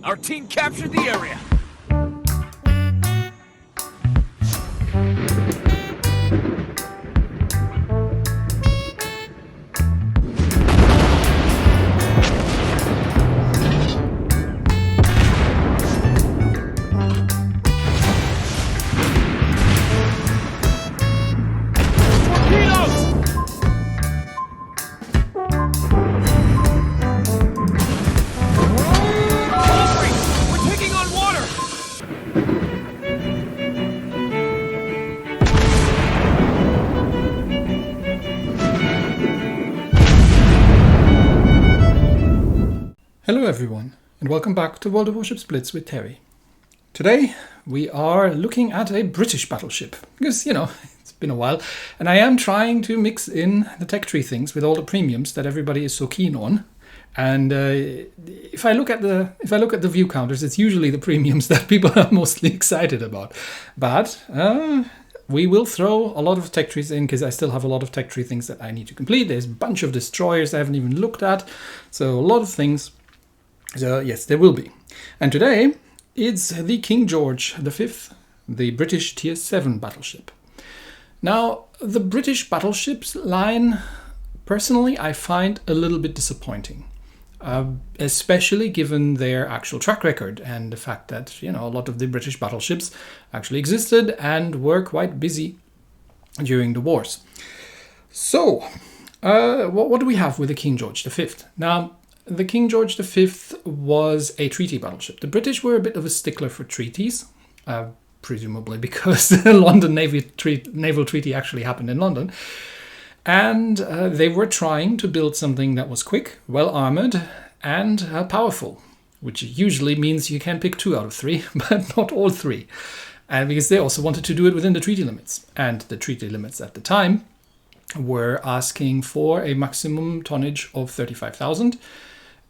Our team captured the area. Hello everyone, and welcome back to World of Warships Blitz with Terry. Today we are looking at a British battleship, because, it's been a while, and I am trying to mix in the tech tree things with all the premiums that everybody is so keen on. And if I look at the view counters, it's usually the premiums that people are mostly excited about. But we will throw a lot of tech trees in, because I still have a lot of tech tree things that I need to complete. There's a bunch of destroyers I haven't even looked at, so a lot of things. So yes, there will be. And today it's the King George V, the British Tier 7 battleship. Now, the British battleships line, personally, I find a little bit disappointing. Especially given their actual track record and the fact that, a lot of the British battleships actually existed and were quite busy during the wars. So, what do we have with the King George V? Now, the King George V was a treaty battleship. The British were a bit of a stickler for treaties, presumably because the London Naval Treaty actually happened in London. And they were trying to build something that was quick, well-armored, and powerful, which usually means you can pick 2 out of 3, but not all 3. And because they also wanted to do it within the treaty limits. And the treaty limits at the time were asking for a maximum tonnage of 35,000.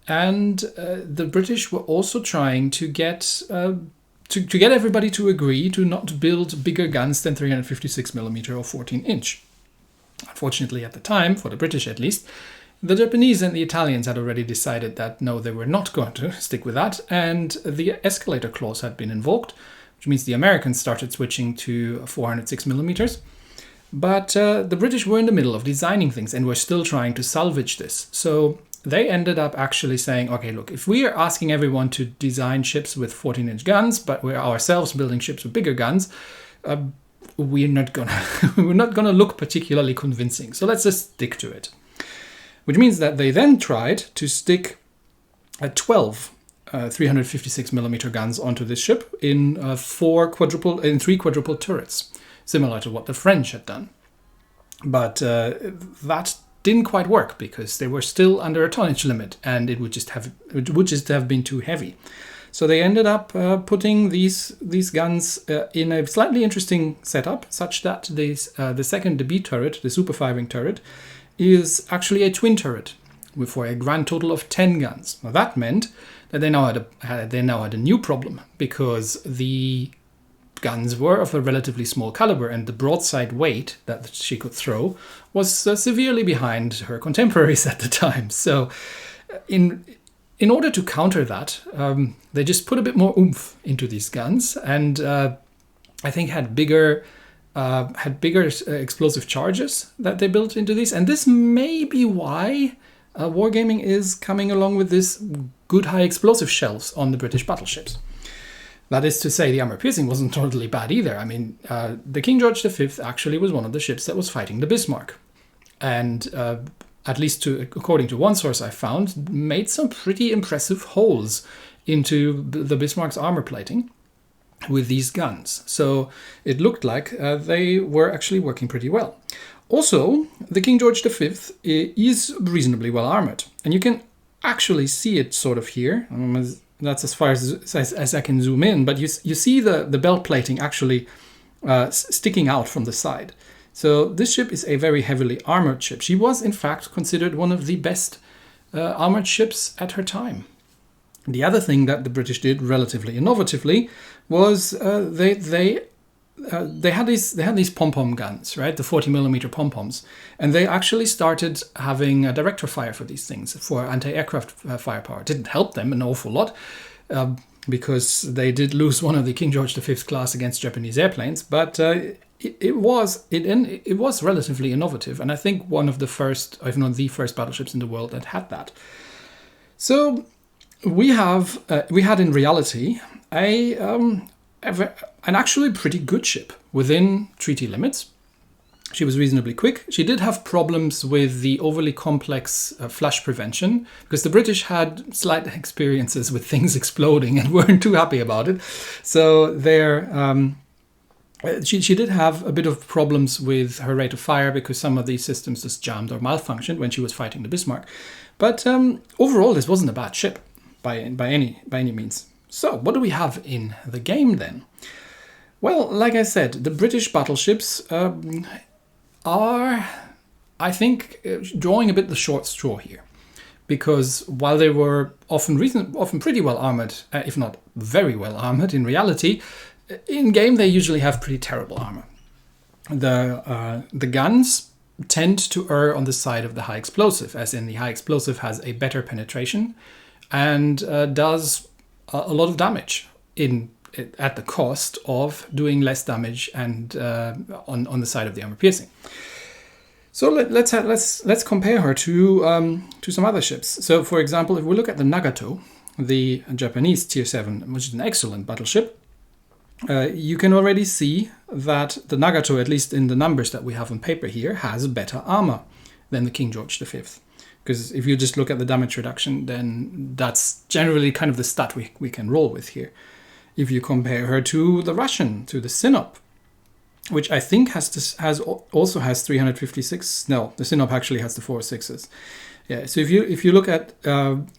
And the British were also trying to get everybody to agree to not build bigger guns than 356mm or 14-inch. Unfortunately, at the time, for the British at least, the Japanese and the Italians had already decided that no, they were not going to stick with that, and the escalator clause had been invoked, which means the Americans started switching to 406mm. But the British were in the middle of designing things and were still trying to salvage this. So they ended up actually saying, okay, look, if we are asking everyone to design ships with 14-inch guns, but we're ourselves building ships with bigger guns, we're not gonna look particularly convincing. So let's just stick to it. Which means that they then tried to stick 12 356mm guns onto this ship in 3 quadruple turrets, similar to what the French had done. But that didn't quite work because they were still under a tonnage limit, and it would just have been too heavy. So they ended up putting these guns in a slightly interesting setup, such that the second DB turret, the super firing turret, is actually a twin turret for a grand total of 10 guns. Now that meant that they now had a new problem, because the guns were of a relatively small caliber, and the broadside weight that she could throw was severely behind her contemporaries at the time. So in order to counter that, they just put a bit more oomph into these guns, and I think had bigger explosive charges that they built into these. And this may be why Wargaming is coming along with this good high explosive shells on the British battleships. That is to say, the armor piercing wasn't totally bad either. I mean, the King George V actually was one of the ships that was fighting the Bismarck. And at least according to one source I found, made some pretty impressive holes into the Bismarck's armor plating with these guns. So it looked like they were actually working pretty well. Also, the King George V is reasonably well armored. And you can actually see it sort of here. That's as far as I can zoom in. But you see the belt plating actually sticking out from the side. So this ship is a very heavily armored ship. She was, in fact, considered one of the best armored ships at her time. The other thing that the British did relatively innovatively was they they had these pom-pom guns, right? The 40mm pom-poms, and they actually started having a director fire for these things for anti-aircraft firepower. It didn't help them an awful lot because they did lose one of the King George V class against Japanese airplanes, but it was relatively innovative, and I think one of the first, if not the first, battleships in the world that had that. So we had in reality an actually pretty good ship within treaty limits. She was reasonably quick. She did have problems with the overly complex flash prevention because the British had slight experiences with things exploding and weren't too happy about it. So she did have a bit of problems with her rate of fire because some of these systems just jammed or malfunctioned when she was fighting the Bismarck. But overall, this wasn't a bad ship by any means. So what do we have in the game then? Well, like I said, the British battleships are, I think, drawing a bit the short straw here. Because while they were often pretty well armored, if not very well armored in reality, in game they usually have pretty terrible armor. The guns tend to err on the side of the high explosive, as in the high explosive has a better penetration and does a lot of damage at the cost of doing less damage and on the side of the armor piercing. So let's compare her to some other ships. So for example, if we look at the Nagato, the Japanese Tier 7, which is an excellent battleship, you can already see that the Nagato, at least in the numbers that we have on paper here, has better armor than the King George V. Because if you just look at the damage reduction, then that's generally kind of the stat we can roll with here. If you compare her to the Russian, to the Sinop, which I think also has 356. No, the Sinop actually has the 4 6s. Yeah, so if you look at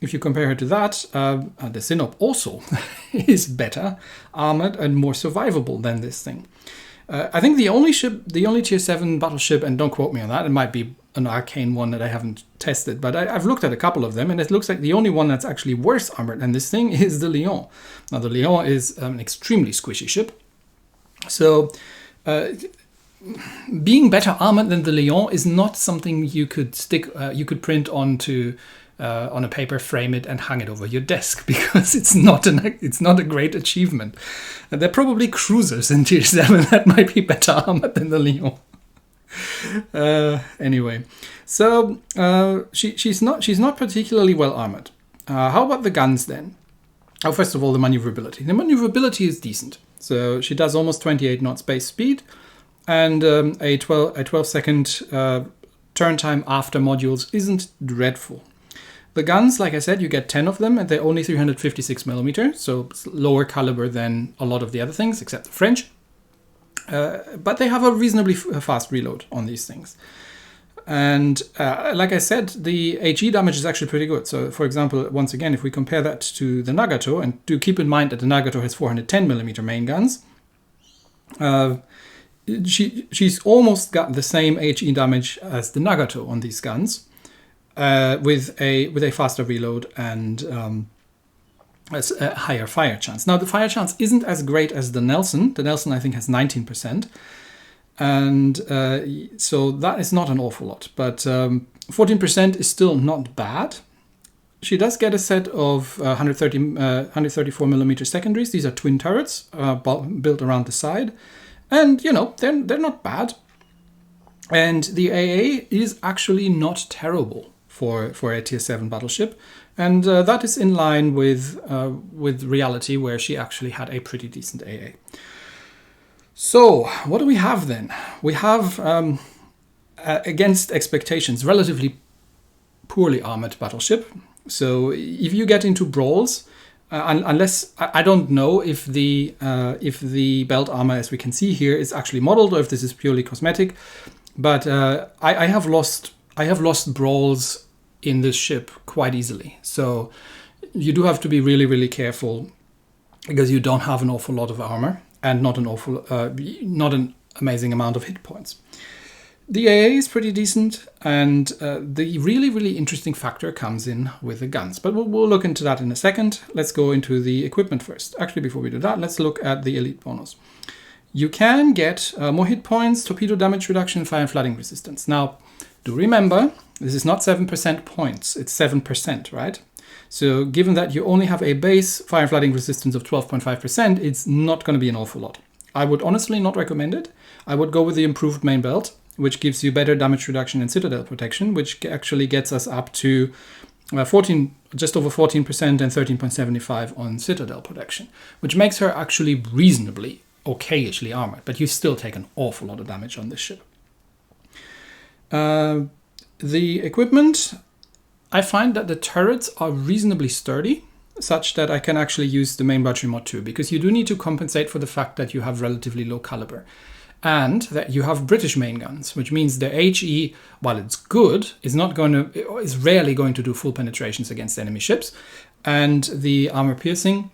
if you compare her to that, the Sinop also is better armored and more survivable than this thing. I think the only Tier 7 battleship, and don't quote me on that, it might be an arcane one that I haven't tested, but I've looked at a couple of them, and it looks like the only one that's actually worse armored than this thing is the Lion. Now, the Lion is an extremely squishy ship, so being better armored than the Lion is not something you could print onto on a paper, frame it, and hang it over your desk, because it's not a great achievement. They're probably cruisers in Tier 7 that might be better armored than the Lion. Anyway, so she's not particularly well armored. How about the guns then? Oh, first of all, the maneuverability. The maneuverability is decent. So she does almost 28 knots base speed, and a 12-second turn time after modules isn't dreadful. The guns, like I said, you get 10 of them, and they're only 356mm, so it's lower caliber than a lot of the other things, except the French. But they have a reasonably fast reload on these things. And like I said, the HE damage is actually pretty good. So, for example, once again, if we compare that to the Nagato, and do keep in mind that the Nagato has 410mm main guns, she's almost got the same HE damage as the Nagato on these guns, with a faster reload and a higher fire chance. Now, the fire chance isn't as great as the Nelson. The Nelson, I think, has 19%. And so that is not an awful lot. But 14% is still not bad. She does get a set of 134mm secondaries. These are twin turrets built around the side. And, you know, they're not bad. And the AA is actually not terrible for a Tier 7 battleship. And that is in line with reality, where she actually had a pretty decent AA. So, what do we have then? We have, against expectations, relatively poorly armored battleship. So, if you get into brawls, unless I don't know if the belt armor, as we can see here, is actually modeled, or if this is purely cosmetic, but I have lost brawls in this ship quite easily. So you do have to be really, really careful, because you don't have an awful lot of armor and not an amazing amount of hit points. The AA is pretty decent, and the really, really interesting factor comes in with the guns. But we'll look into that in a second. Let's go into the equipment first. Actually, before we do that, let's look at the elite bonus. you can get more hit points, torpedo damage reduction, fire and flooding resistance. Now, do remember, this is not 7% points, it's 7%, right? So given that you only have a base fire and flooding resistance of 12.5%, it's not going to be an awful lot. I would honestly not recommend it. I would go with the improved main belt, which gives you better damage reduction and citadel protection, which actually gets us up to just over 14% and 13.75 on citadel protection, which makes her actually reasonably okay-ishly armored, but you still take an awful lot of damage on this ship. The equipment, I find that the turrets are reasonably sturdy, such that I can actually use the main battery mod too, because you do need to compensate for the fact that you have relatively low caliber and that you have British main guns, which means the HE, while it's good, is rarely going to do full penetrations against enemy ships, and the armor piercing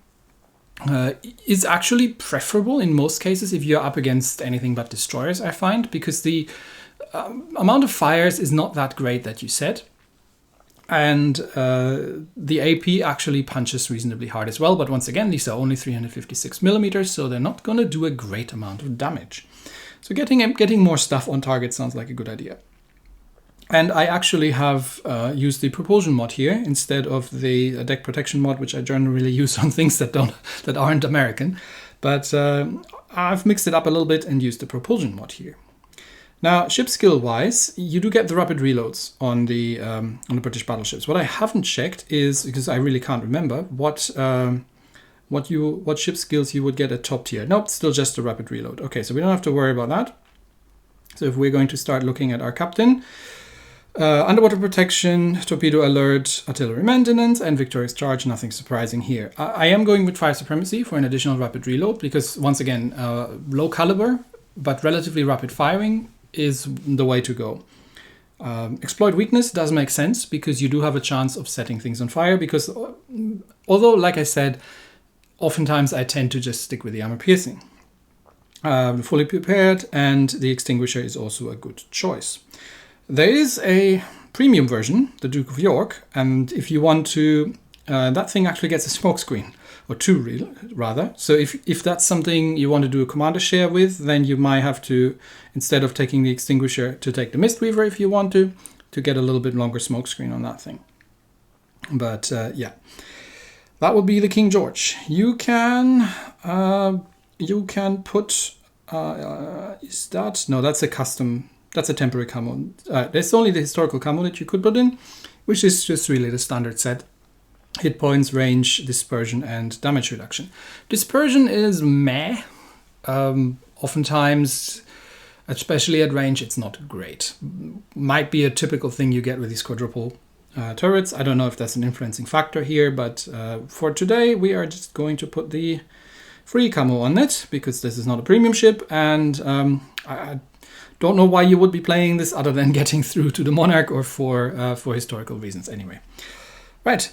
is actually preferable in most cases if you're up against anything but destroyers, I find, because the amount of fires is not that great that you said. And the AP actually punches reasonably hard as well. But once again, these are only 356 millimeters, so they're not going to do a great amount of damage. So getting more stuff on target sounds like a good idea. And I actually have used the propulsion mod here instead of the deck protection mod, which I generally use on things that aren't American. But I've mixed it up a little bit and used the propulsion mod here. Now, ship skill-wise, you do get the rapid reloads on the British battleships. What I haven't checked is, because I really can't remember, what ship skills you would get at top tier. Nope, still just a rapid reload. Okay, so we don't have to worry about that. So if we're going to start looking at our captain, underwater protection, torpedo alert, artillery maintenance, and victorious charge, nothing surprising here. I am going with fire supremacy for an additional rapid reload, because once again, low caliber, but relatively rapid firing is the way to go. Exploit weakness does make sense because you do have a chance of setting things on fire, because although, like I said, oftentimes I tend to just stick with the armor piercing. Fully prepared, and the extinguisher is also a good choice. There is a premium version, the Duke of York, and if you want to, that thing actually gets a smokescreen. Or two, rather. So if that's something you want to do a commander share with, then you might have to, instead of taking the extinguisher, to take the Mistweaver if you want to get a little bit longer smokescreen on that thing. But yeah, that would be the King George. You can put, is that? No, that's a custom, that's a temporary camo. There's only the historical camo that you could put in, which is just really the standard set. Hit points, range, dispersion, and damage reduction. Dispersion is meh. Oftentimes, especially at range, it's not great. Might be a typical thing you get with these quadruple turrets. I don't know if that's an influencing factor here, but for today, we are just going to put the free camo on it, because this is not a premium ship, and I don't know why you would be playing this other than getting through to the Monarch or for historical reasons anyway. Right.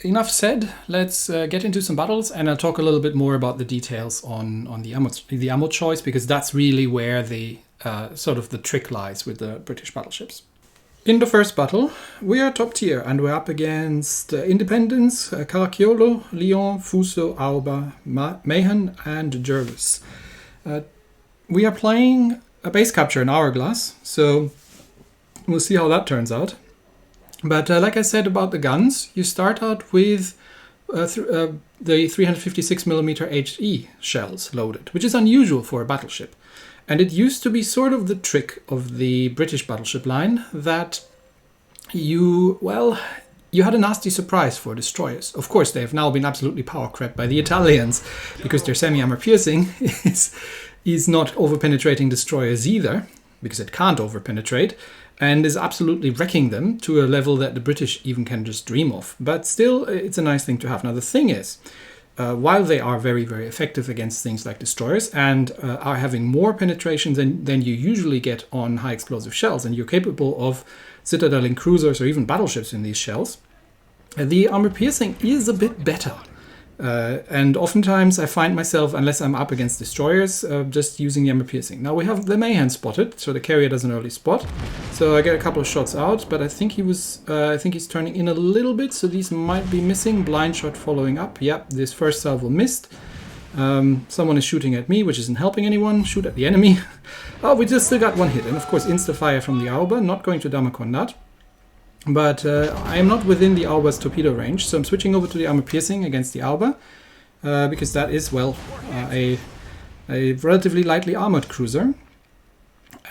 Enough said, let's get into some battles, and I'll talk a little bit more about the details on the ammo choice, because that's really where the sort of the trick lies with the British battleships. In the first battle, we are top tier, and we're up against Independence, Caracciolo, Lyon, Fuso, Alba, Mahon, and Jervis. We are playing a base capture in Hourglass, so we'll see how that turns out. But like I said about the guns, you start out with the 356mm HE shells loaded, which is unusual for a battleship. And it used to be sort of the trick of the British battleship line that you had a nasty surprise for destroyers. Of course, they have now been absolutely power crept by the Italians, because their semi-armor piercing is not overpenetrating destroyers either, because it can't overpenetrate, and is absolutely wrecking them to a level that the British even can just dream of. But still, it's a nice thing to have. Now, the thing is, while they are very, very effective against things like destroyers and are having more penetration than you usually get on high explosive shells, and you're capable of citadeling cruisers or even battleships in these shells, the armor piercing is a bit better. And oftentimes I find myself, unless I'm up against destroyers, just using the armor piercing. Now we have the Mahon spotted, so the carrier does an early spot. So I get a couple of shots out, but I think he's turning in a little bit, so these might be missing. Blind shot following up. Yep, this first salvo missed. Someone is shooting at me, which isn't helping anyone. Shoot at the enemy. Oh, we just still got one hit. And of course, insta-fire from the Auber. Not going to damage on that. But I am not within the Auber's torpedo range, so I'm switching over to the armor piercing against the Auber. Because that is, well, a relatively lightly armored cruiser.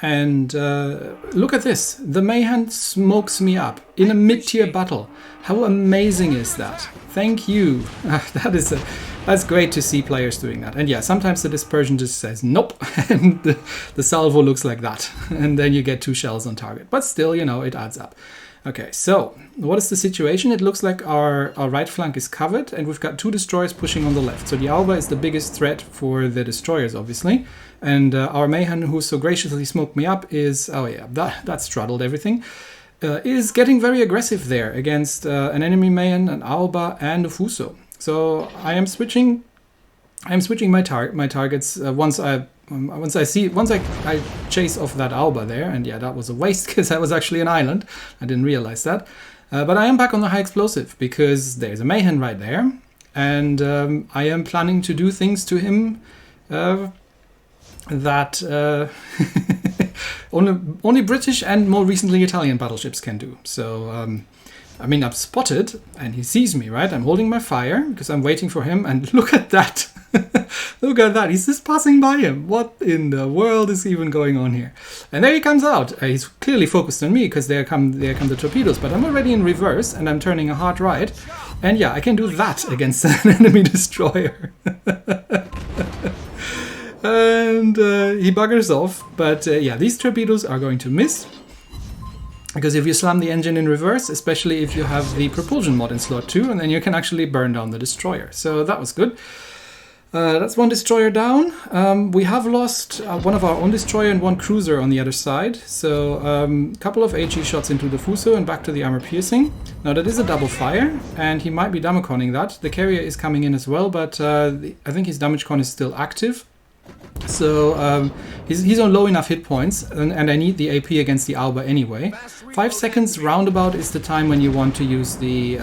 And look at this. The Mayhem smokes me up in a mid-tier battle. How amazing is that? Thank you. That's great to see players doing that. And yeah, sometimes the dispersion just says nope, and the salvo looks like that. And then you get 2 shells on target. But still, you know, it adds up. Okay, so what is the situation? It looks like our right flank is covered, and we've got 2 destroyers pushing on the left. So the Auber is the biggest threat for the destroyers, obviously. And our Mayhem, who so graciously smoked me up, is, oh yeah, that straddled everything, is getting very aggressive there against an enemy Mayhem, an Auber, and a Fuso. So I am switching my targets once I chase off that Auber there, and yeah, that was a waste because that was actually an island. I didn't realize that. But I am back on the high explosive because there's a Mayhem right there, and I am planning to do things to him that only British and more recently Italian battleships can do. So I mean, I'm spotted and he sees me, right? I'm holding my fire because I'm waiting for him, and look at that. Look at that. He's just passing by him. What in the world is even going on here? And there he comes out. He's clearly focused on me because there come the torpedoes, but I'm already in reverse and I'm turning a hard right. And yeah, I can do that against an enemy destroyer. And he buggers off. But yeah, these torpedoes are going to miss. Because if you slam the engine in reverse, especially if you have the propulsion mod in slot 2, and then you can actually burn down the destroyer. So that was good. That's 1 destroyer down. We have lost one of our own destroyer and 1 cruiser on the other side. So a couple of HE shots into the Fuso and back to the armor piercing. Now that is a double fire, and he might be damageconning that. The carrier is coming in as well, but I think his damage con is still active. So he's on low enough hit points, and I need the AP against the Auber anyway. 5 seconds roundabout is the time when you want to use the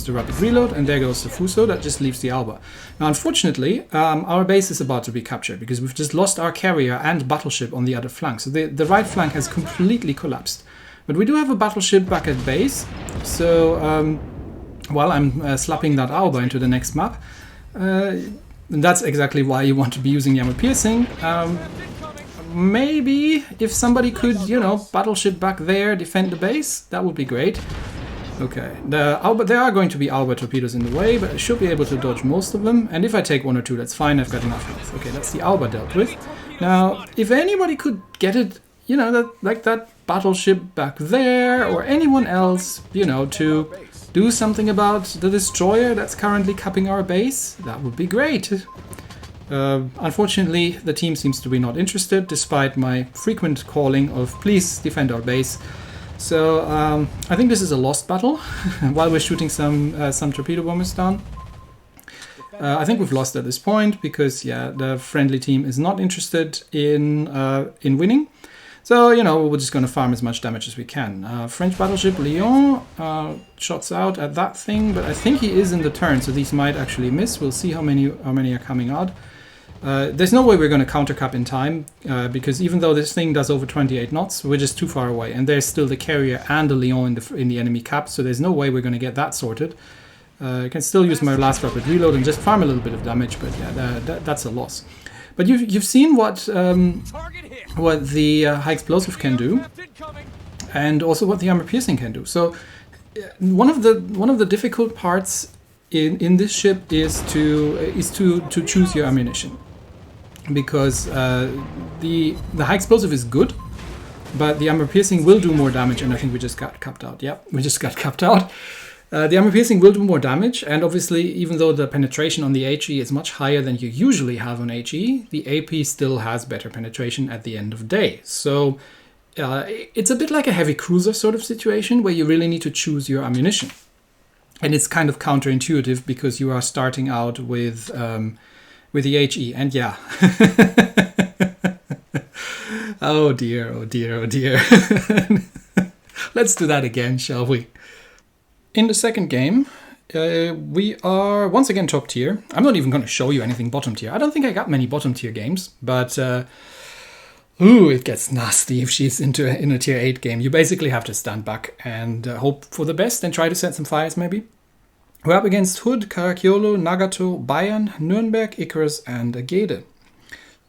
rapid reload, and there goes the Fuso. That just leaves the Auber. Now, unfortunately, our base is about to be captured because we've just lost our carrier and battleship on the other flank. So the right flank has completely collapsed. But we do have a battleship back at base. So while I'm slapping that Auber into the next map. And that's exactly why you want to be using the armor piercing. Maybe if somebody could, you know, battleship back there, defend the base, that would be great. Okay, there are going to be Auber torpedoes in the way, but I should be able to dodge most of them. And if I take 1 or 2, that's fine, I've got enough health. Okay, that's the Auber dealt with. Now, if anybody could get it, you know, that battleship back there, or anyone else, you know, to do something about the destroyer that's currently capping our base, that would be great. Unfortunately, the team seems to be not interested, despite my frequent calling of please defend our base. So I think this is a lost battle, while we're shooting some torpedo bombers down. I think we've lost at this point, because yeah, the friendly team is not interested in winning. So, you know, we're just going to farm as much damage as we can. French battleship Lyon shots out at that thing, but I think he is in the turn, so these might actually miss. We'll see how many are coming out. There's no way we're going to countercap in time, because even though this thing does over 28 knots, we're just too far away. And there's still the carrier and the Lyon in the enemy cap, so there's no way we're going to get that sorted. I can still use my last rapid reload and just farm a little bit of damage, but yeah, that's a loss. But you've seen what the high explosive can do, and also what the armor piercing can do. So one of the difficult parts in this ship is to choose your ammunition, because the high explosive is good, but the armor piercing will do more damage. And I think we just got capped out. Yeah, we just got capped out. The armor piercing will do more damage, and obviously, even though the penetration on the HE is much higher than you usually have on HE, the AP still has better penetration at the end of the day. So it's a bit like a heavy cruiser sort of situation, where you really need to choose your ammunition. And it's kind of counterintuitive, because you are starting out with the HE, and yeah. Oh dear, oh dear, oh dear. Let's do that again, shall we? In the second game, We are once again top tier. I'm not even going to show you anything bottom tier. I don't think I got many bottom tier games, but ooh, it gets nasty if she's in a tier 8 game. You basically have to stand back and hope for the best and try to set some fires maybe. We're up against Hood, Caracciolo, Nagato, Bayern, Nuremberg, Icarus, and Gede.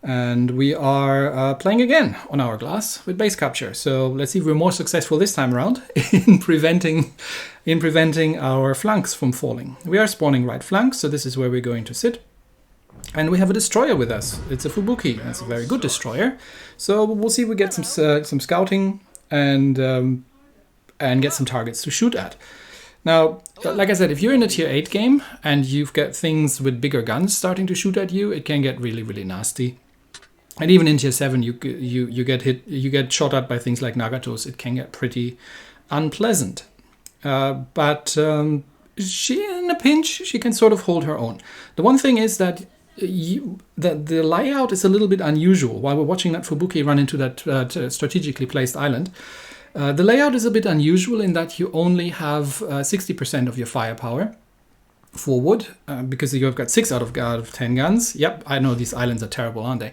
And we are playing again on our glass with base capture. So let's see if we're more successful this time around in preventing our flanks from falling. We are spawning right flanks, so this is where we're going to sit. And we have a destroyer with us. It's a Fubuki. It's a very good destroyer. So we'll see if we get some scouting and get some targets to shoot at. Now, like I said, if you're in a tier 8 game and you've got things with bigger guns starting to shoot at you, it can get really, really nasty. And even in tier 7, you get hit, you get shot at by things like Nagatos. It can get pretty unpleasant. But she, in a pinch, she can sort of hold her own. The one thing is that the layout is a little bit unusual. While we're watching that Fubuki run into that strategically placed island, the layout is a bit unusual in that you only have 60% of your firepower forward, because you've got 6 out of 10 guns. Yep, I know these islands are terrible, aren't they?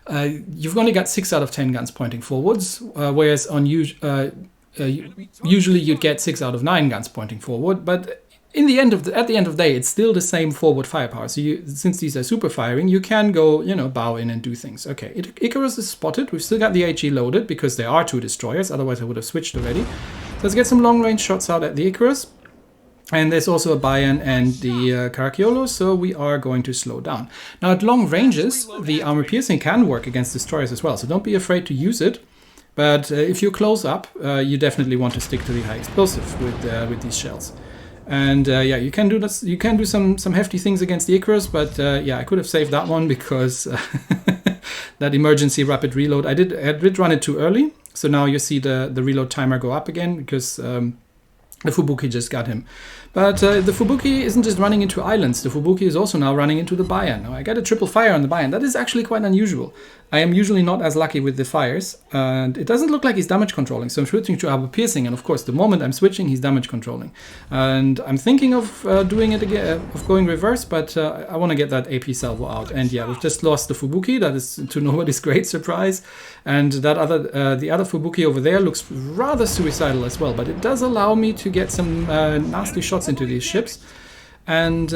You've only got 6 out of 10 guns pointing forwards, whereas usually you'd get 6 out of 9 guns pointing forward. But at the end of the day, it's still the same forward firepower. So since these are super firing, you can go, bow in and do things. Okay, Icarus is spotted. We've still got the HE loaded because there are 2 destroyers. Otherwise, I would have switched already. So let's get some long range shots out at the Icarus. And there's also a Bayern and the Caracciolo, so we are going to slow down. Now, at long ranges, the armor piercing can work against destroyers as well, so don't be afraid to use it. But if you're close up, you definitely want to stick to the high explosive with these shells. And yeah, you can do this. You can do some hefty things against the Icarus, but yeah, I could have saved that one because that emergency rapid reload. I did run it too early, so now you see the reload timer go up again because the Fubuki just got him. But the Fubuki isn't just running into islands. The Fubuki is also now running into the Bayern. Now, I got a triple fire on the Bayern. That is actually quite unusual. I am usually not as lucky with the fires. And it doesn't look like he's damage controlling. So I'm switching to armor piercing. And of course, the moment I'm switching, he's damage controlling. And I'm thinking of doing it again, of going reverse. But I want to get that AP salvo out. And yeah, we've just lost the Fubuki. That is to nobody's great surprise. And that the other Fubuki over there looks rather suicidal as well. But it does allow me to get some nasty shots into these ships and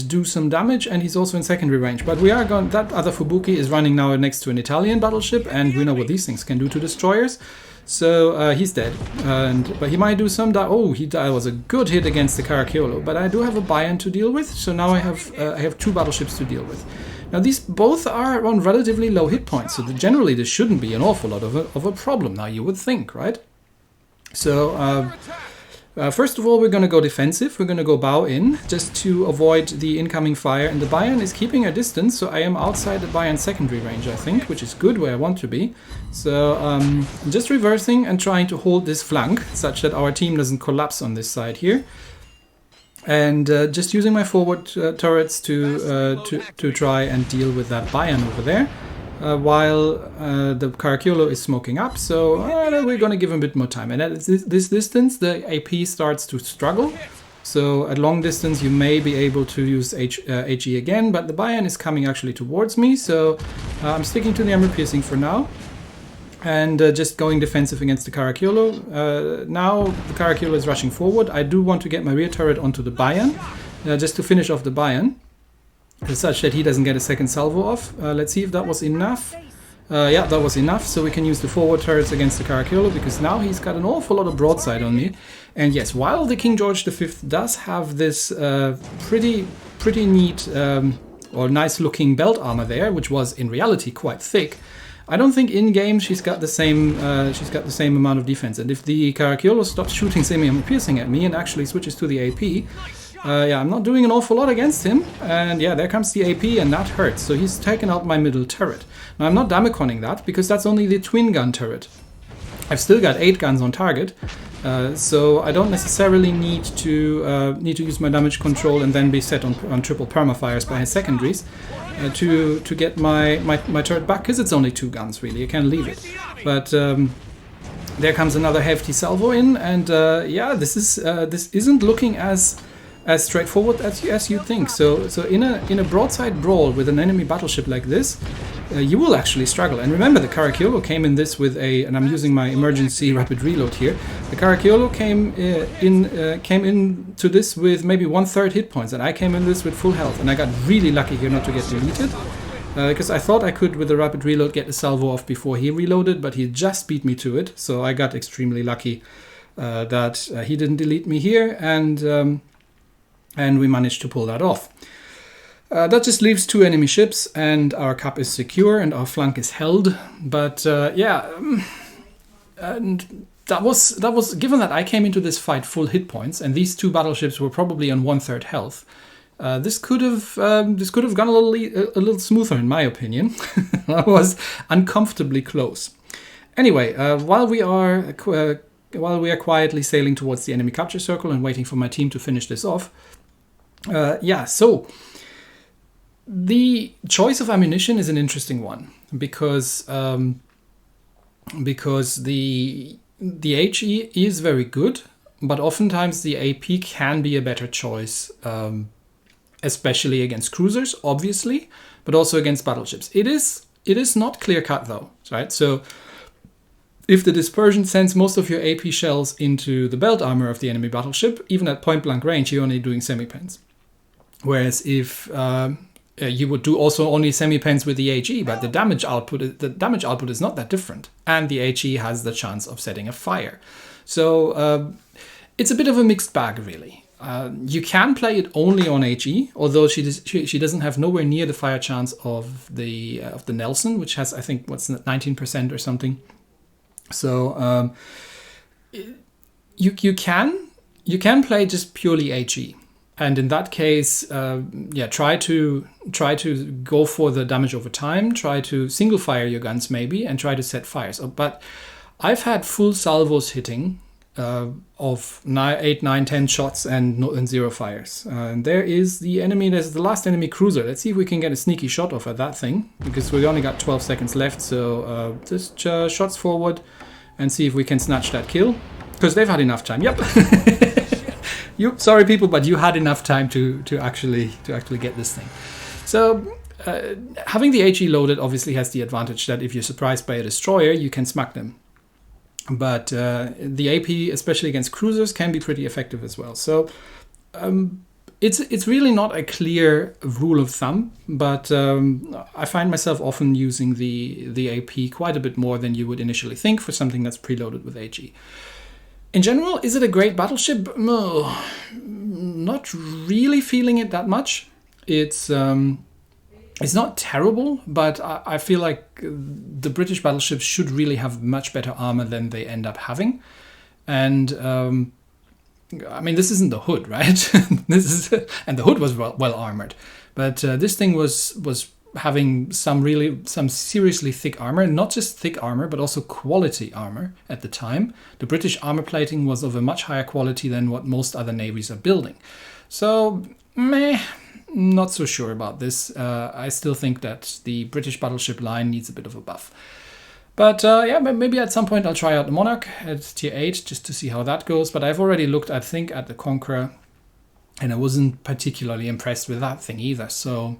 do some damage, and he's also in secondary range. But we are going. That other Fubuki is running now next to an Italian battleship, and we know what these things can do to destroyers. So he's dead, but he might do some. That was a good hit against the Caracciolo. But I do have a Bayern to deal with, so now I have 2 battleships to deal with. Now these both are on relatively low hit points, so generally this shouldn't be an awful lot of a problem. Now you would think, right? So. First of all, we're going to go defensive. We're going to go bow in just to avoid the incoming fire. And the Bayern is keeping a distance, so I am outside the Bayern secondary range, I think, which is good where I want to be. So I'm just reversing and trying to hold this flank such that our team doesn't collapse on this side here. And just using my forward turrets to try and deal with that Bayern over there. While the Caracciolo is smoking up, so we're going to give him a bit more time. And at this distance, the AP starts to struggle. So at long distance, you may be able to use HE again, but the Bayern is coming actually towards me, so I'm sticking to the armor piercing for now. And just going defensive against the Caracciolo. Now the Caracciolo is rushing forward. I do want to get my rear turret onto the Bayern, just to finish off the Bayern. Such that he doesn't get a second salvo off. Let's see if that was enough. Yeah, that was enough. So we can use the forward turrets against the Caracciolo because now he's got an awful lot of broadside on me. And yes, while the King George V does have this pretty neat or nice looking belt armor there, which was in reality quite thick, I don't think in game she's got the same amount of defense. And if the Caracciolo stops shooting semi-armor piercing at me and actually switches to the AP. Yeah, I'm not doing an awful lot against him, and yeah, there comes the AP, and that hurts. So he's taken out my middle turret. Now I'm not damaconing that, because that's only the twin gun turret. I've still got 8 guns on target, so I don't necessarily need to use my damage control and then be set on triple permafires by his secondaries to get my turret back, because it's only 2 guns really. I can leave it, but There comes another hefty salvo in, and yeah, this isn't looking as straightforward as you'd think. So in a broadside brawl with an enemy battleship like this, you will actually struggle. And remember, the Caracciolo came in this with and I'm using my emergency rapid reload here. The Caracciolo came into this with maybe 1/3 hit points, and I came in this with full health, and I got really lucky here not to get deleted. Because I thought I could, with the rapid reload, get the salvo off before he reloaded, but he just beat me to it. So I got extremely lucky that he didn't delete me here, and we managed to pull that off. That just leaves 2 enemy ships, and our cap is secure, and our flank is held. But yeah, and that was given that I came into this fight full hit points, and these 2 battleships were probably on 1/3 health. This could have gone a little smoother, in my opinion. I was uncomfortably close. Anyway, while we are quietly sailing towards the enemy capture circle and waiting for my team to finish this off, yeah. So the choice of ammunition is an interesting one because the HE is very good, but oftentimes the AP can be a better choice. Especially against cruisers, obviously, but also against battleships. It is not clear-cut though, right? So if the dispersion sends most of your AP shells into the belt armor of the enemy battleship, even at point-blank range, you're only doing semi-pens. Whereas if you would do also only semi-pens with the HE, but the damage output is not that different, and the HE has the chance of setting a fire. So it's a bit of a mixed bag, really. You can play it only on HE, although she doesn't have nowhere near the fire chance of the Nelson, which has, I think, 19% or something. So you can play just purely HE, and in that case, yeah, try to go for the damage over time. Try to single fire your guns maybe, and try to set fires. But I've had full salvos hitting. Of 8, 9, 10 shots and 0 fires. And there's the last enemy cruiser. Let's see if we can get a sneaky shot off at that thing, because we only got 12 seconds left. So just shots forward and see if we can snatch that kill, because they've had enough time. Yep. Sorry people, but you had enough time to actually get this thing. So having the HE loaded obviously has the advantage that if you're surprised by a destroyer, you can smack them. But the AP, especially against cruisers, can be pretty effective as well. So it's really not a clear rule of thumb, but I find myself often using the AP quite a bit more than you would initially think for something that's preloaded with HE. In general, is it a great battleship? No, not really feeling it that much. It's not terrible, but I feel like the British battleships should really have much better armor than they end up having. And I mean, this isn't the Hood, right? And the Hood was well armored, but this thing was having some seriously thick armor, not just thick armor, but also quality armor at the time. The British armor plating was of a much higher quality than what most other navies are building. So, meh. Not so sure about this. I still think that the British battleship line needs a bit of a buff. But yeah, maybe at some point I'll try out the Monarch at tier 8 just to see how that goes. But I've already looked, I think, at the Conqueror, and I wasn't particularly impressed with that thing either. So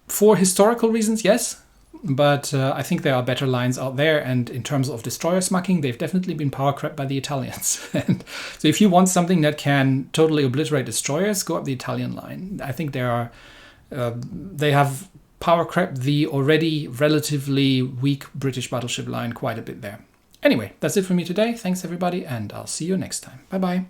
for historical reasons, yes. But I think there are better lines out there, and in terms of destroyer smacking, they've definitely been power crept by the Italians. And so if you want something that can totally obliterate destroyers, go up the Italian line. I think they have power crept the already relatively weak British battleship line quite a bit there. Anyway, that's it for me today. Thanks everybody, and I'll see you next time. Bye bye.